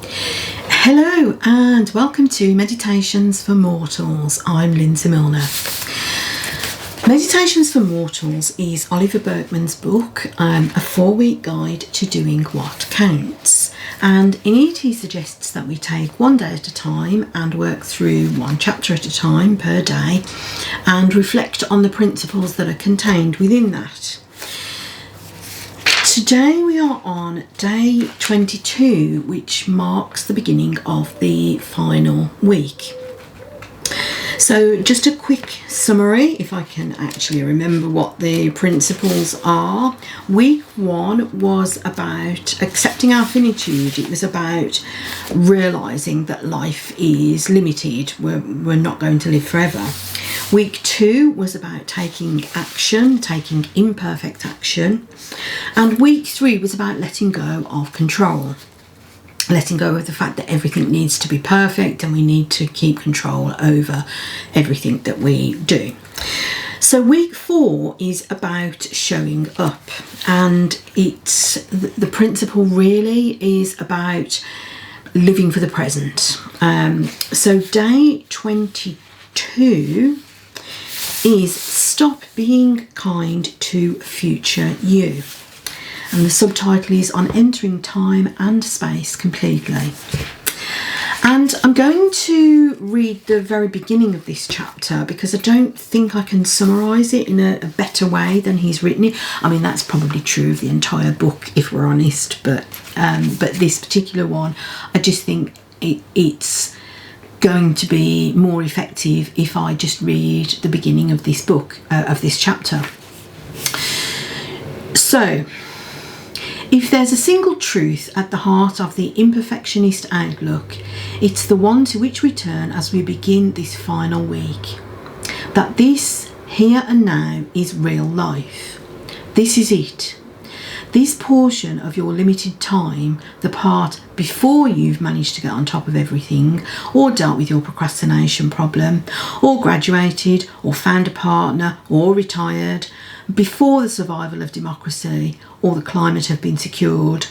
Hello and welcome to Meditations for Mortals. I'm Lindsay Milner. Meditations for Mortals is Oliver Burkeman's book, a 4-week guide to doing what counts. And in it he suggests that we take one day at a time and work through one chapter at a time per day and reflect on the principles that are contained within that. Today we are on day 22, which marks the beginning of the final week. So just a quick summary, if I can actually remember what the principles are. Week 1 was about accepting our finitude. It was about realising that life is limited. We're not going to live forever. Week 2 was about taking action, taking imperfect action. And week 3 was about letting go of control. Letting go of the fact that everything needs to be perfect and we need to keep control over everything that we do. So week 4 is about showing up, and it's the principle really is about living for the present. So day 22 is stop being kind to future you. And the subtitle is on entering time and space completely. And I'm going to read the very beginning of this chapter because I don't think I can summarise it in a better way than he's written it. I mean, that's probably true of the entire book if we're honest, but this particular one, I just think it's going to be more effective if I just read the beginning of this book, of this chapter. So, if there's a single truth at the heart of the imperfectionist outlook, it's the one to which we turn as we begin this final week. That this, here and now, is real life. This is it. This portion of your limited time, the part before you've managed to get on top of everything, or dealt with your procrastination problem, or graduated, or found a partner, or retired, before the survival of democracy or the climate have been secured.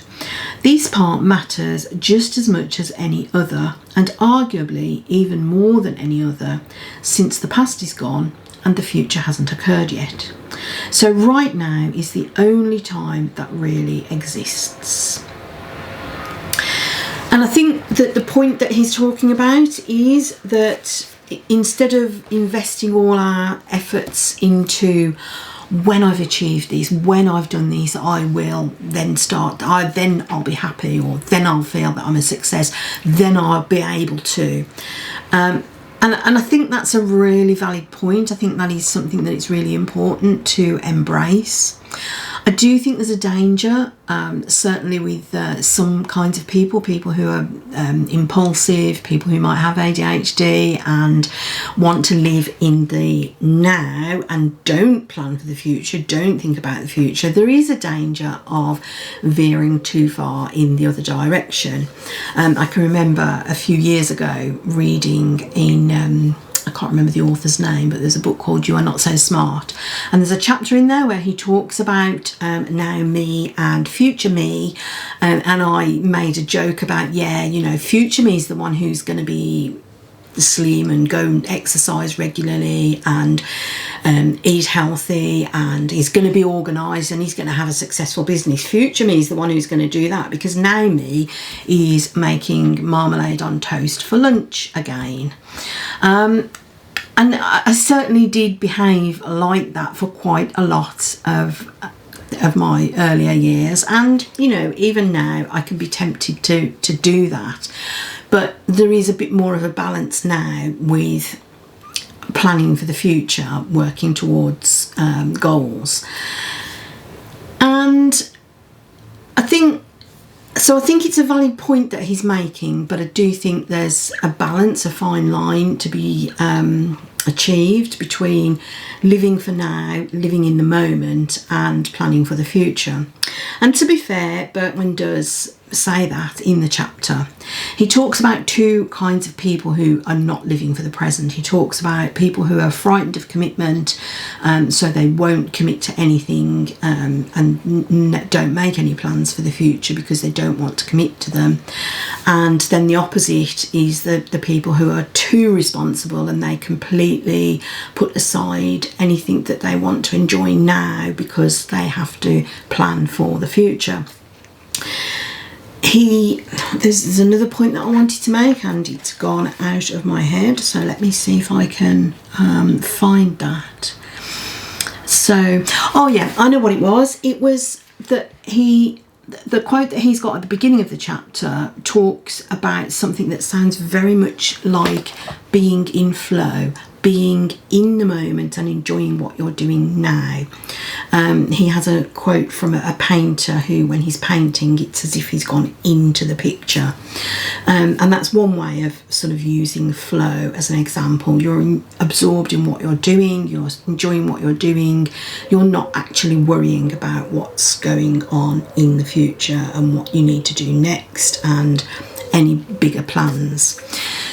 This part matters just as much as any other, and arguably even more than any other, since the past is gone and the future hasn't occurred yet. So right now is the only time that really exists. And I think that the point that he's talking about is that instead of investing all our efforts into when I've achieved this, when I've done this, I will then then I'll be happy, or then I'll feel that I'm a success, then I'll be able to. And I think that's a really valid point. I think that is something that it's really important to embrace. I do think there's a danger, certainly with some kinds of people who are impulsive, people who might have ADHD and want to live in the now and don't plan for the future, don't think about the future. There is a danger of veering too far in the other direction. I can remember a few years ago reading in I can't remember the author's name, but there's a book called You Are Not So Smart, and there's a chapter in there where he talks about now me and future me, and I made a joke about, future me is the one who's going to be slim and go and exercise regularly and eat healthy, and he's going to be organised and he's going to have a successful business. Future me is the one who's going to do that, because now me is making marmalade on toast for lunch again. And I certainly did behave like that for quite a lot of my earlier years, and even now I can be tempted to do that. But there is a bit more of a balance now with planning for the future, working towards goals. And I think it's a valid point that he's making, but I do think there's a balance, a fine line to be achieved between living for now, living in the moment, and planning for the future. And to be fair, Burkeman does say that in the chapter. He talks about two kinds of people who are not living for the present. He talks about people who are frightened of commitment, so they won't commit to anything and don't make any plans for the future because they don't want to commit to them. And then the opposite is the people who are too responsible, and they completely put aside anything that they want to enjoy now because they have to plan for the future. There's another point that I wanted to make, and it's gone out of my head, so let me see if I can find that. So, oh yeah, I know what it was. It was that the quote that he's got at the beginning of the chapter talks about something that sounds very much like being in flow, being in the moment and enjoying what you're doing now. He has a quote from a painter who, when he's painting, it's as if he's gone into the picture. And that's one way of sort of using flow as an example. You're absorbed in what you're doing, you're enjoying what you're doing, you're not actually worrying about what's going on in the future and what you need to do next and any bigger plans.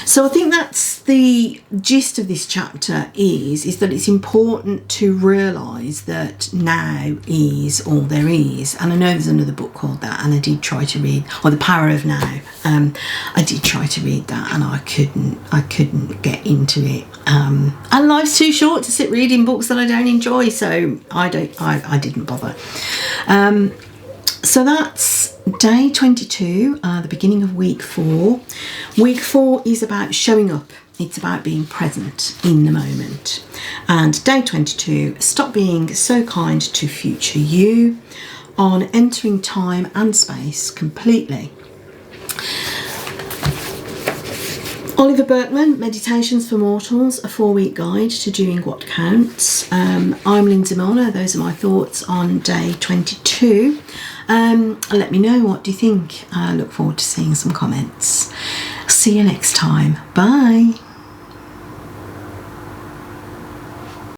So I think that's the gist of this chapter is that it's important to realise that now is all there is. And I know there's another book called that, and I did try to read, or The Power of Now. I did try to read that, and I couldn't get into it. And life's too short to sit reading books that I don't enjoy, so I didn't bother. So that's day 22, the beginning of week 4. Week 4 is about showing up. It's about being present in the moment. And day 22, stop being so kind to future you, on entering time and space completely. Oliver Burkeman, Meditations for Mortals, a 4-week guide to doing what counts. I'm Lindsay Milner. Those are my thoughts on day 22. Let me know, what do you think? I look forward to seeing some comments. See you next time. Bye.